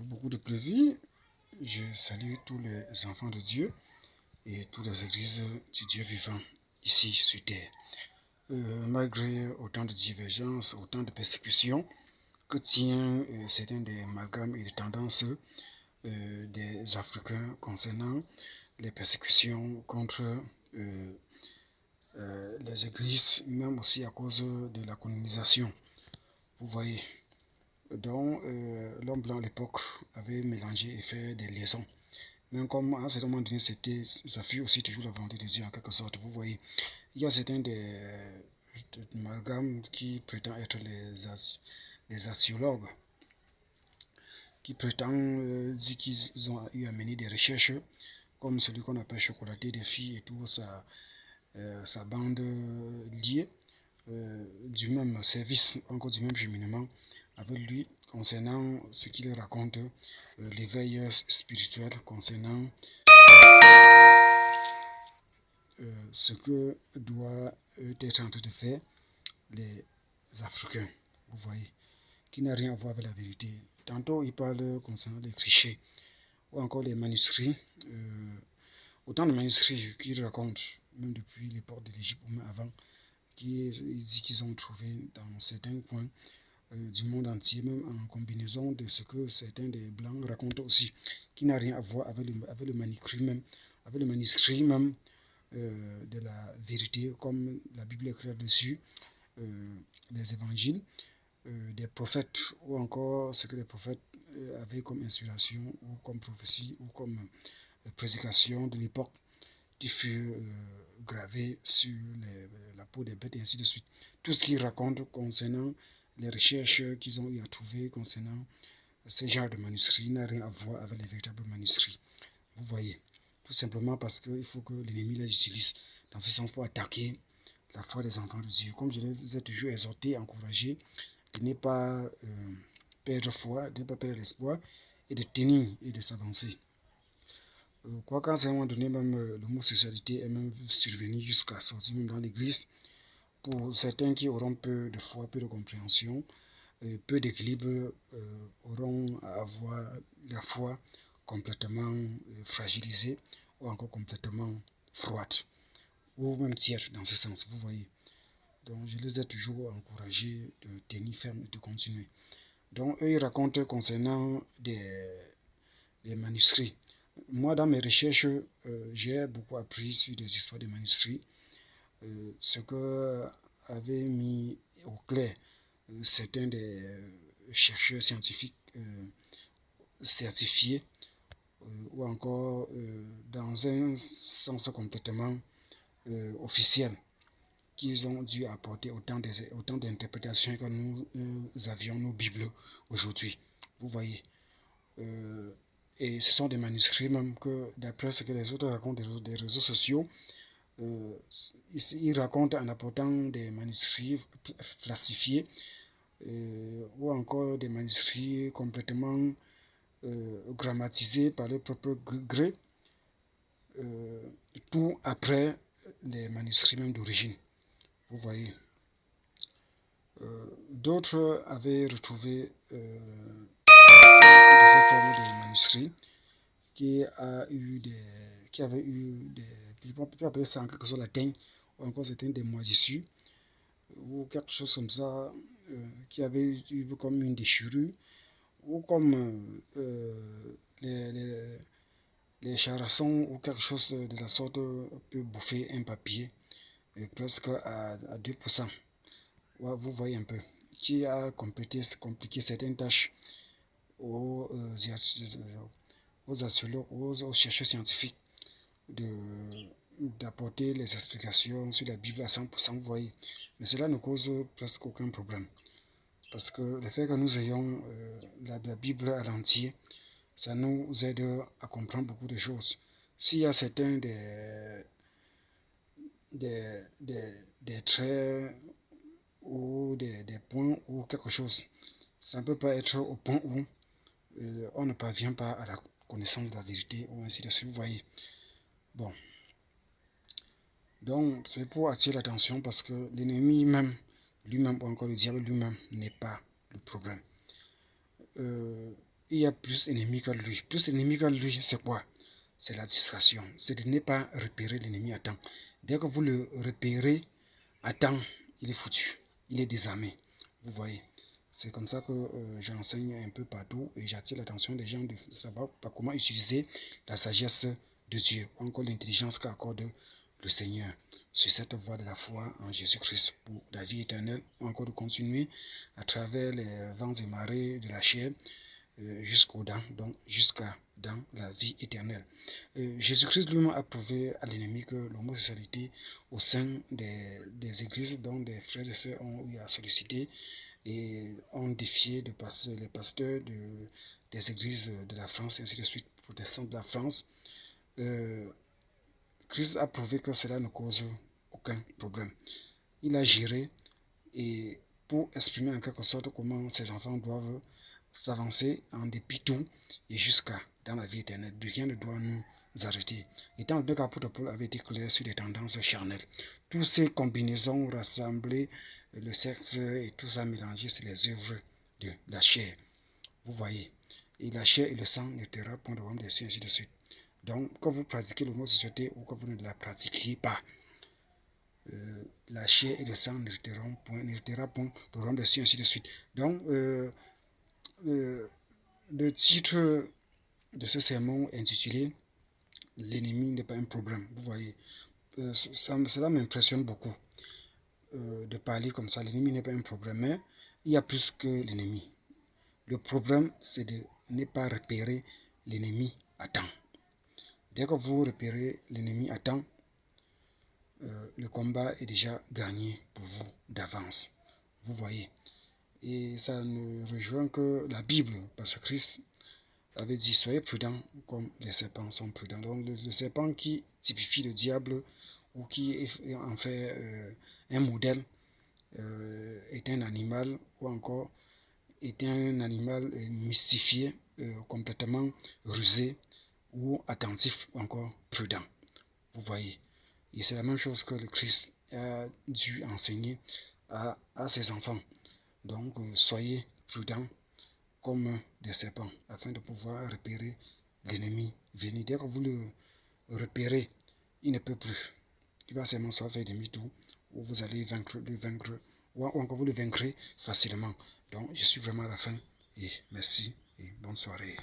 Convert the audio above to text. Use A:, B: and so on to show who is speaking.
A: Avec beaucoup de plaisir, je salue tous les enfants de Dieu et toutes les églises du Dieu vivant ici sur terre. Malgré autant de divergences, autant de persécutions que tient certains des amalgames et des tendances des Africains concernant les persécutions contre les églises, même aussi à cause de la colonisation. Vous voyez. Donc, l'homme blanc à l'époque avait mélangé et fait des liaisons. Même comme à un certain moment donné, ça fut aussi toujours la volonté de Dieu en quelque sorte. Vous voyez, il y a certains des amalgames qui prétendent être les archéologues, qui prétendent dire qu'ils ont eu à mener des recherches, comme celui qu'on appelle Chocolaté des filles et tout, sa bande liée. Du même service, encore du même cheminement avec lui concernant ce qu'il raconte, l'éveil spirituel, concernant ce que doit être en train de faire les Africains, vous voyez, qui n'a rien à voir avec la vérité. Tantôt il parle concernant les clichés ou encore les manuscrits, autant de manuscrits qu'il raconte, même depuis l'époque de l'Égypte ou même avant, qui dit qu'ils ont trouvé dans certains coins du monde entier, même en combinaison de ce que certains des Blancs racontent aussi, qui n'a rien à voir avec le manuscrit même de la vérité, comme la Bible est claire dessus, les évangiles, des prophètes, ou encore ce que les prophètes avaient comme inspiration, ou comme prophétie, ou comme prédication de l'époque, qui fut gravé sur la peau des bêtes et ainsi de suite. Tout ce qu'ils racontent concernant les recherches qu'ils ont eu à trouver concernant ce genre de manuscrits n'a rien à voir avec les véritables manuscrits. Vous voyez, tout simplement parce qu'il faut que l'ennemi les utilise dans ce sens pour attaquer la foi des enfants de Dieu. Comme je les ai toujours exhortés, encouragés, de ne pas perdre foi, de ne pas perdre l'espoir et de tenir et de s'avancer. Quoi qu'à un moment donné, même l'homosexualité est même survenue jusqu'à sortir même dans l'église. Pour certains qui auront peu de foi, peu de compréhension, peu d'équilibre, auront à avoir la foi complètement fragilisée ou encore complètement froide ou même tiède dans ce sens, vous voyez. Donc je les ai toujours encouragés de tenir ferme et de continuer. Donc eux ils racontent concernant des manuscrits. Moi dans mes recherches, j'ai beaucoup appris sur des histoires de manuscrits, ce que avait mis au clair certains des chercheurs scientifiques certifiés ou encore dans un sens complètement officiel qu'ils ont dû apporter autant d'interprétations que nous avions nos Bibles aujourd'hui. Vous voyez. Et ce sont des manuscrits même que, d'après ce que les autres racontent des réseaux sociaux, ils racontent en apportant des manuscrits falsifiés ou encore des manuscrits complètement grammatisés par leur propre gré, tout après les manuscrits même d'origine. Vous voyez. D'autres avaient retrouvé de cette forme de manuscrits qui avait eu des, on peut appeler ça en quelque sorte la teigne, ou encore c'était des moisissures, ou quelque chose comme ça, qui avait eu comme une déchirure, ou comme les charassons ou quelque chose de la sorte peut bouffer un papier presque à 2%. Ouais, vous voyez un peu, qui a compliqué certaines tâches aux archéologues, aux chercheurs scientifiques d'apporter les explications sur la Bible à 100%, vous voyez. Mais cela ne cause presque aucun problème. Parce que le fait que nous ayons la Bible à l'entier, ça nous aide à comprendre beaucoup de choses. S'il y a certains des traits ou des points ou quelque chose, ça ne peut pas être au point où on ne parvient pas à la connaissance de la vérité ou ainsi de suite, vous voyez. Bon. Donc, c'est pour attirer l'attention parce que l'ennemi même, lui-même, ou encore le diable lui-même, n'est pas le problème. il y a plus ennemi que lui. Plus ennemi que lui, c'est quoi? C'est la distraction. C'est de ne pas repérer l'ennemi à temps. Dès que vous le repérez à temps, il est foutu. Il est désarmé. Vous voyez. C'est comme ça que j'enseigne un peu partout et j'attire l'attention des gens de savoir comment utiliser la sagesse de Dieu, ou encore l'intelligence qu'accorde le Seigneur sur cette voie de la foi en Jésus-Christ pour la vie éternelle, ou encore de continuer à travers les vents et marées de la chair jusqu'au dents, donc jusqu'à dans la vie éternelle. Jésus-Christ lui-même a prouvé à l'ennemi que l'homosexualité au sein des églises dont des frères et sœurs ont eu à solliciter et ont défié les pasteurs des églises de la France, et ainsi de suite, protestants de la France. Christ a prouvé que cela ne cause aucun problème. Il a géré et pour exprimer en quelque sorte comment ces enfants doivent s'avancer en dépit de tout et jusqu'à dans la vie éternelle. Rien ne doit nous arrêter. Étant donné qu'apôtre Paul avait été clair sur les tendances charnelles, toutes ces combinaisons rassemblées, le sexe et tout ça mélangé, c'est les œuvres de la chair. Vous voyez. Et la chair et le sang n'héritera point de royaume des cieux, ainsi de suite. Donc, quand vous pratiquez l'homosexualité ou que vous ne la pratiquiez pas, la chair et le sang n'héritera point de royaume des cieux, ainsi de suite. Donc, le titre de ce sermon intitulé L'ennemi n'est pas un problème. Vous voyez, cela m'impressionne beaucoup de parler comme ça. L'ennemi n'est pas un problème, mais il y a plus que l'ennemi. Le problème, c'est de ne pas repérer l'ennemi à temps. Dès que vous repérez l'ennemi à temps, le combat est déjà gagné pour vous d'avance. Vous voyez. Et ça ne rejoint que la Bible, parce que Christ avait dit soyez prudents comme les serpents sont prudents. Donc le serpent qui typifie le diable ou qui en fait un modèle est un animal, ou encore est un animal mystifié, complètement rusé ou attentif, ou encore prudent. Vous voyez. Et c'est la même chose que le Christ a dû enseigner à ses enfants. Donc soyez prudents comme des serpents, afin de pouvoir repérer l'ennemi venir. Dès que vous le repérez, il ne peut plus. Il va seulement soit faire demi-tour, ou vous allez le vaincre, ou encore vous le vaincrez facilement. Donc, je suis vraiment à la fin, et merci, et bonne soirée.